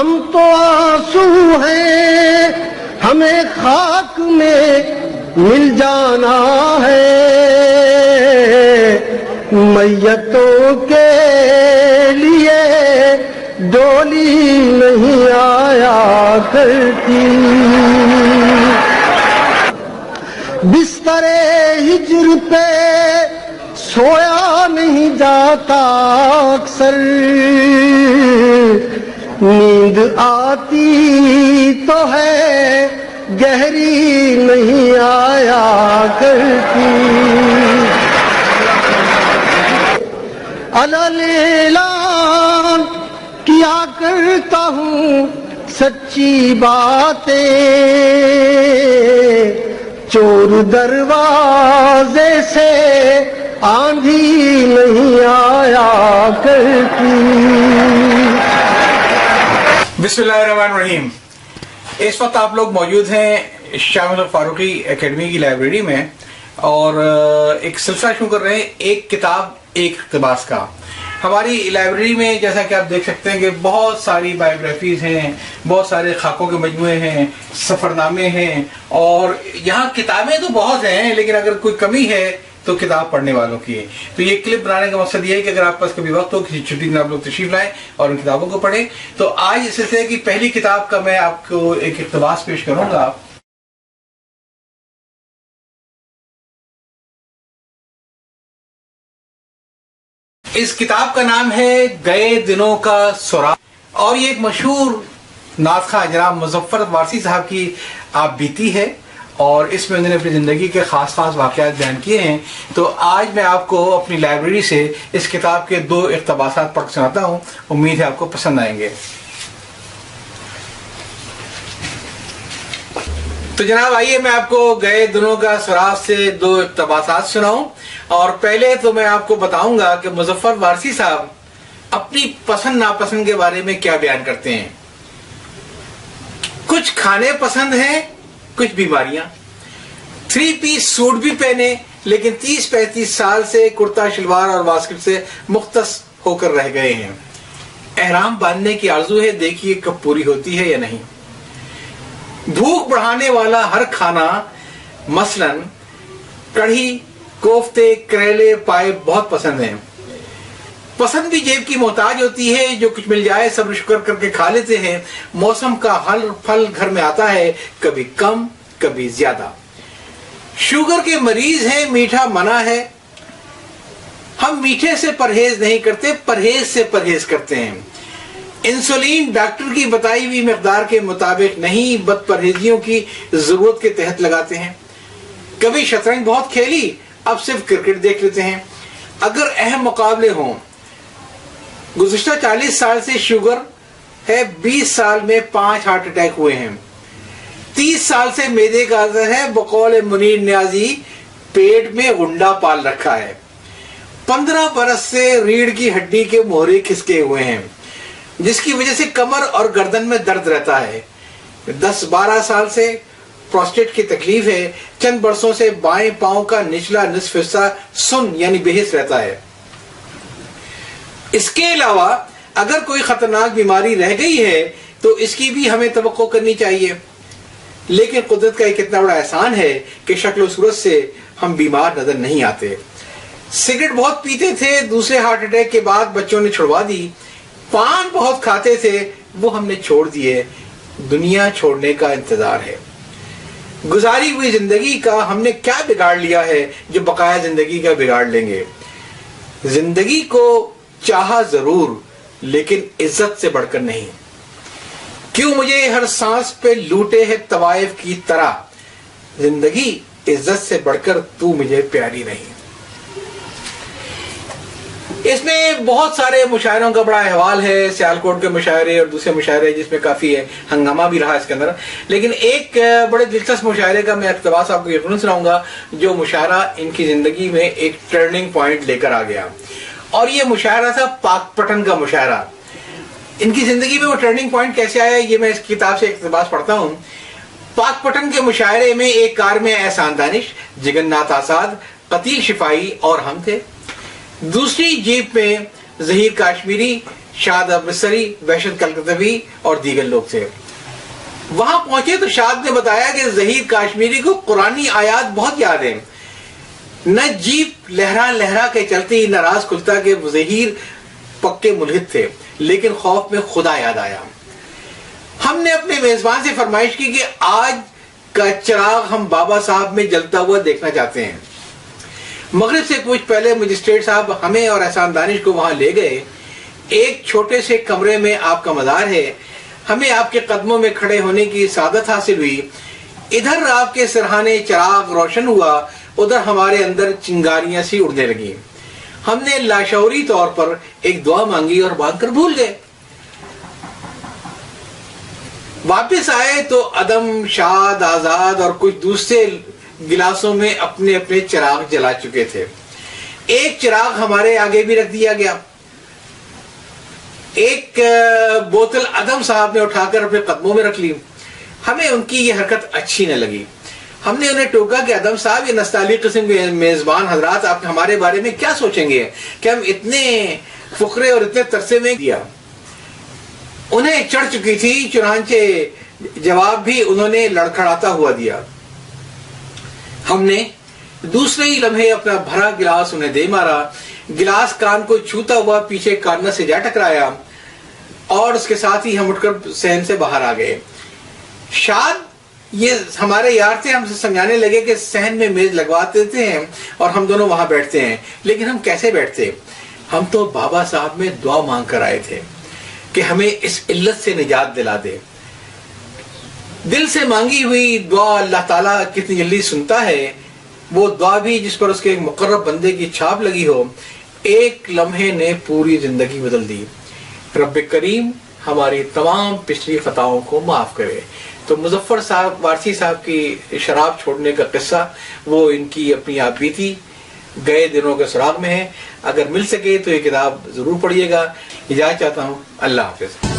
ہم تو آنسو ہیں، ہمیں خاک میں مل جانا ہے، میتوں کے لیے ڈولی نہیں آیا کرتی، بستر ہجر پہ سویا نہیں جاتا اکثر، نیند آتی تو ہے گہری نہیں آیا کرتی، اعلان کیا کرتا ہوں سچی باتیں، چور دروازے سے آندھی نہیں آیا کرتی۔ بسم اللہ الرحمن الرحیم۔ اس وقت آپ لوگ موجود ہیں شاہ ملک فاروقی اکیڈمی کی لائبریری میں، اور ایک سلسلہ شروع کر رہے ہیں، ایک کتاب ایک اقتباس کا۔ ہماری لائبریری میں جیسا کہ آپ دیکھ سکتے ہیں کہ بہت ساری بایوگرافیز ہیں، بہت سارے خاکوں کے مجموعے ہیں، سفرنامے ہیں، اور یہاں کتابیں تو بہت ہیں، لیکن اگر کوئی کمی ہے تو کتاب پڑھنے والوں کی ہے۔ تو یہ کلپ بنانے کا مقصد یہ ہے کہ اگر آپ پاس کبھی وقت ہو، کسی چھٹی میں آپ لوگ تشریف لائیں اور ان کتابوں کو پڑھیں۔ تو آج اس سلسلے کی پہلی کتاب کا میں آپ کو ایک اقتباس پیش کروں گا۔ اس کتاب کا نام ہے گئے دنوں کا سراغ، اور یہ ایک مشہور نعت خواں جناب مظفر وارثی صاحب کی آپ بیتی ہے، اور اس میں انہوں نے اپنی زندگی کے خاص واقعات بیان کیے ہیں۔ تو آج میں آپ کو اپنی لائبریری سے اس کتاب کے 2 اقتباسات پڑھ سناتا ہوں، امید ہے آپ کو پسند آئیں گے۔ تو جناب آئیے میں آپ کو گئے دنوں کا سراغ سے 2 اقتباسات سناؤں، اور پہلے تو میں آپ کو بتاؤں گا کہ مظفر وارثی صاحب اپنی پسند ناپسند کے بارے میں کیا بیان کرتے ہیں۔ کچھ کھانے پسند ہیں، کچھ بیماریاں، 3 پیس سوٹ بھی پہنے، لیکن 30-35 سال سے کرتا شلوار اور واسکٹ سے مختص ہو کر رہ گئے ہیں۔ احرام باندھنے کی آرزو ہے، دیکھیے کب پوری ہوتی ہے یا نہیں۔ بھوک بڑھانے والا ہر کھانا، مثلاً کڑھی، کوفتے، کریلے، پائے بہت پسند ہیں۔ پسند بھی جیب کی محتاج ہوتی ہے، جو کچھ مل جائے صبر شکر کر کے کھا لیتے ہیں۔ موسم کا ہر پھل گھر میں آتا ہے، کبھی کم کبھی زیادہ۔ شوگر کے مریض ہیں، میٹھا منع ہے، ہم میٹھے سے پرہیز نہیں کرتے، پرہیز سے پرہیز کرتے ہیں۔ انسولین ڈاکٹر کی بتائی ہوئی مقدار کے مطابق نہیں، بد پرہیزیوں کی ضرورت کے تحت لگاتے ہیں۔ کبھی شطرنج بہت کھیلی، اب صرف کرکٹ دیکھ لیتے ہیں۔ اگر اہم مقابلے ہوں، گزشتہ 40 سال سے شوگر ہے، 20 سال میں 5 ہارٹ اٹیک ہوئے ہیں۔ 30 سال سے معدے کا عذر ہے، بقول منیر نیازی پیٹ میں غنڈا پال رکھا ہے۔ 15 برس سے ریڑھ کی ہڈی کے مہرے کھسکے ہوئے ہیں، جس کی وجہ سے کمر اور گردن میں درد رہتا ہے۔ 10-12 سال سے پروسٹیٹ کی تکلیف ہے۔ چند برسوں سے بائیں پاؤں کا نچلا نصف حصہ سن یعنی بے حس رہتا ہے۔ اس کے علاوہ اگر کوئی خطرناک بیماری رہ گئی ہے تو اس کی بھی ہمیں توقع کرنی چاہیے، لیکن قدرت کا ایک اتنا بڑا احسان ہے کہ شکل و صورت سے ہم بیمار نظر نہیں آتے۔ سگریٹ بہت پیتے تھے، دوسرے ہارٹ اٹیک کے بعد بچوں نے چھڑوا دی۔ پان بہت کھاتے تھے، وہ ہم نے چھوڑ دیے۔ دنیا چھوڑنے کا انتظار ہے۔ گزاری ہوئی زندگی کا ہم نے کیا بگاڑ لیا ہے جو بقایا زندگی کا بگاڑ لیں گے۔ زندگی کو چاہا ضرور، لیکن عزت سے بڑھ کر نہیں۔ کیوں مجھے ہر سانس پہ لوٹے ہے طوائف کی طرح، زندگی عزت سے بڑھ کر تو مجھے پیاری نہیں۔ اس میں بہت سارے مشاعروں کا بڑا احوال ہے، سیالکوٹ کے مشاعرے اور دوسرے مشاعرے، جس میں کافی ہنگامہ بھی رہا اس کے اندر۔ لیکن ایک بڑے دلچسپ مشاعرے کا میں اقتباس آپ کو یقیناً سناؤں گا، جو مشاعرہ ان کی زندگی میں ایک ٹرننگ پوائنٹ لے کر آ گیا، اور یہ مشاعرہ تھا پاک پٹن کا مشاعرہ۔ ان کی زندگی میں وہ ٹرننگ پوائنٹ کیسے آیا، یہ میں اس کتاب سے اقتباس پڑھتا ہوں۔ پاک پٹن کے مشاعرے میں ایک کار میں احسان دانش، جگن ناتھ آزاد، قتیل شفائی اور ہم تھے۔ دوسری جیپ میں ظہیر کاشمیری، شاد مصری، وحشت کلکتوی اور دیگر لوگ تھے۔ وہاں پہنچے تو شاد نے بتایا کہ ظہیر کاشمیری کو قرآنی آیات بہت یاد ہیں، نہ جیپ لہرا لہرا کے چلتی نہ راز کھلتا کہ وہ ظہیر پکے ملحد تھے، لیکن خوف میں خدا یاد آیا۔ ہم نے اپنے میزبان سے فرمائش کی کہ آج کا چراغ ہم بابا صاحب میں جلتا ہوا دیکھنا چاہتے ہیں۔ مغرب سے کچھ پہلے مجسٹریٹ صاحب ہمیں اور احسان دانش کو وہاں لے گئے۔ ایک چھوٹے سے کمرے میں آپ کا مزار ہے، ہمیں آپ کے قدموں میں کھڑے ہونے کی سعادت حاصل ہوئی۔ ادھر آپ کے سرہانے چراغ روشن ہوا، ادھر ہمارے اندر چنگاریاں سی اڑنے لگیں۔ ہم نے لاشعوری طور پر ایک دعا مانگی اور مانگ کر بھول گئے۔ واپس آئے تو عدم، شاد، آزاد اور کچھ دوسرے گلاسوں میں اپنے اپنے چراغ جلا چکے تھے۔ ایک چراغ ہمارے آگے بھی رکھ دیا گیا۔ ایک بوتل عدم صاحب نے اٹھا کر اپنے قدموں میں رکھ لی۔ ہمیں ان کی یہ حرکت اچھی نہ لگی۔ ہم نے انہیں ٹوکا کہ عدم صاحب، یہ نستعلیق قسم کے میزبان حضرات آپ ہمارے بارے میں کیا سوچیں گے کہ ہم اتنے فقرے اور اتنے ترسے میں دیا۔ انہیں چڑھ چکی تھی، چنانچہ جواب بھی انہوں نے لڑکھڑاتا ہوا دیا۔ ہم نے دوسرے ہی لمحے اپنا بھرا گلاس انہیں دے مارا۔ گلاس کان کو چھوتا ہوا پیچھے کارنر سے جا ٹکرایا اور اس کے ساتھ ہی ہم اٹھ کر صحن سے باہر آ گئے۔ شاد یہ ہمارے یار تھے، ہم سے سمجھانے لگے کہ صحن میں میز لگوا دیتے ہیں اور ہم دونوں وہاں بیٹھتے ہیں۔ لیکن ہم کیسے بیٹھتے؟ ہم تو بابا صاحب میں دعا مانگ کر آئے تھے کہ ہمیں اس علت سے نجات دلا دے۔ دل سے مانگی ہوئی دعا اللہ تعالیٰ کتنی جلدی سنتا ہے، وہ دعا بھی جس پر اس کے ایک مقرب بندے کی چھاپ لگی ہو، ایک لمحے نے پوری زندگی بدل دی۔ رب کریم ہماری تمام پچھلی خطاؤں کو معاف کرے۔ تو مظفر صاحب وارسی صاحب کی شراب چھوڑنے کا قصہ، وہ ان کی اپنی آپ بیتی گئے دنوں کے سراغ میں ہے۔ اگر مل سکے تو یہ کتاب ضرور پڑھیے گا۔ اجازت چاہتا ہوں، اللہ حافظ۔